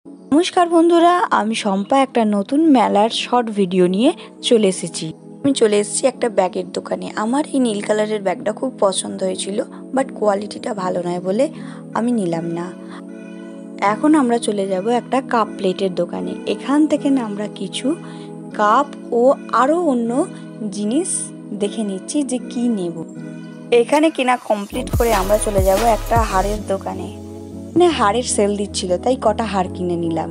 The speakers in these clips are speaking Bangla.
নমস্কার বন্ধুরা, আমি শম্পা একটা নতুন মেলার শর্ট ভিডিও নিয়ে চলে এসেছি। আমি চলে এসেছি একটা ব্যাগের দোকানে। আমার এই নীল কালারের ব্যাগটা খুব পছন্দ হয়েছিল, বাট কোয়ালিটিটা ভালো নয় বলে আমি নিলাম না। এখন আমরা চলে যাব একটা কাপ প্লেটের দোকানে। এখান থেকে না আমরা কিছু কাপ ও আরও অন্য জিনিস দেখে নিচ্ছি যে কি নেব। এখানে কেনা কমপ্লিট করে আমরা চলে যাব একটা হারের দোকানে। হাড়ের সেল দিচ্ছিল, তাই কটা হাড় কিনে নিলাম।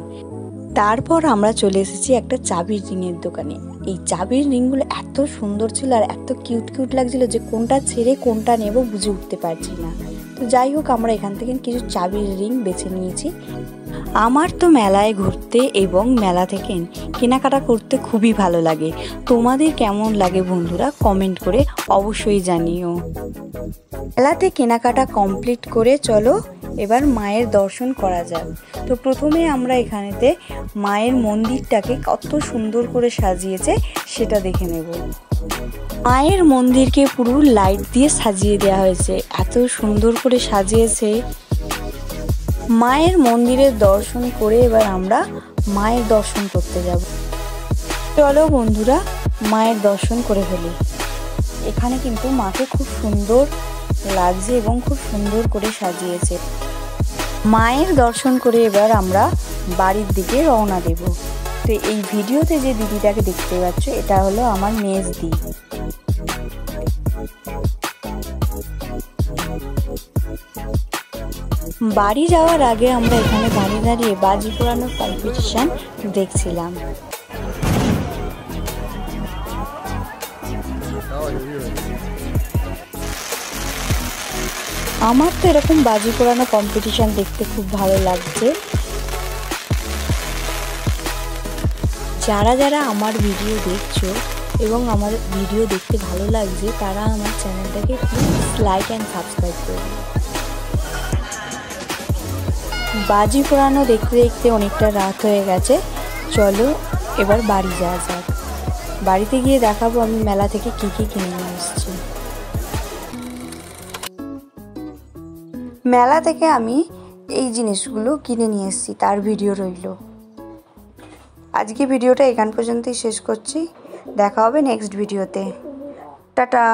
তারপর আমরা চলে এসেছি একটা চাবির রিংয়ের দোকানে। এই চাবির রিংগুলো এত সুন্দর ছিল আর এত কিউট কিউট লাগছিল যে কোনটা ছেড়ে কোনটা নেব বুঝে উঠতে পারছি না। তো যাই হোক, আমরা এখান থেকে কিছু চাবির রিং বেছে নিয়েছি। আমার তো মেলায় ঘুরতে এবং মেলা থেকে কেনাকাটা করতে খুবই ভালো লাগে। তোমাদের কেমন লাগে বন্ধুরা কমেন্ট করে অবশ্যই জানিও। মেলাতে কেনাকাটা কমপ্লিট করে চলো এবার মায়ের দর্শন করা যাক। তো প্রথমে আমরা এখানেতে মায়ের মন্দিরটাকে কত সুন্দর করে সাজিয়েছে সেটা দেখে নেব। মায়ের মন্দিরকে পুরো লাইট দিয়ে সাজিয়ে দেওয়া হয়েছে, এত সুন্দর করে সাজিয়েছে। মায়ের মন্দিরের দর্শন করে এবার আমরা মায়ের দর্শন করতে যাব। চলো বন্ধুরা মায়ের দর্শন করে ফেলি। এখানে কিন্তু মাকে খুব সুন্দর লাগছে এবং খুব সুন্দর করে সাজিয়েছে। মায়ের দর্শন করে এবার আমরা বাড়ির দিকে রওনা দেব। তো এই ভিডিওতে যে দিদিটাকে দেখতে পাচ্ছ এটা হলো আমার মেজদি। বাড়ি যাওয়ার আগে আমরা এখানে দাঁড়িয়ে দাঁড়িয়ে বাজি পোড়ানোর কম্পিটিশন দেখছিলাম। আমার তো এরকম বাজি পোড়ানো কম্পিটিশন দেখতে খুব ভালো লাগছে। যারা যারা আমার ভিডিও দেখছো এবং আমার ভিডিও দেখতে ভালো লাগছে তারা আমার চ্যানেলটাকে প্লিজ লাইক অ্যান্ড সাবস্ক্রাইব করবে। বাজি পোড়ানো দেখতে দেখতে অনেকটা রাত হয়ে গেছে, চলো এবার বাড়ি যাওয়া যাক। বাড়িতে গিয়ে দেখাবো আমি মেলা থেকে কি কি কিনে নিয়ে এসেছি। মেলা থেকে আমি এই জিনিসগুলো কিনে নিয়ে এসেছি, তার ভিডিও রইল। আজকে ভিডিওটা এখান পর্যন্তই শেষ করছি, দেখা হবে নেক্সট ভিডিওতে। টাটা।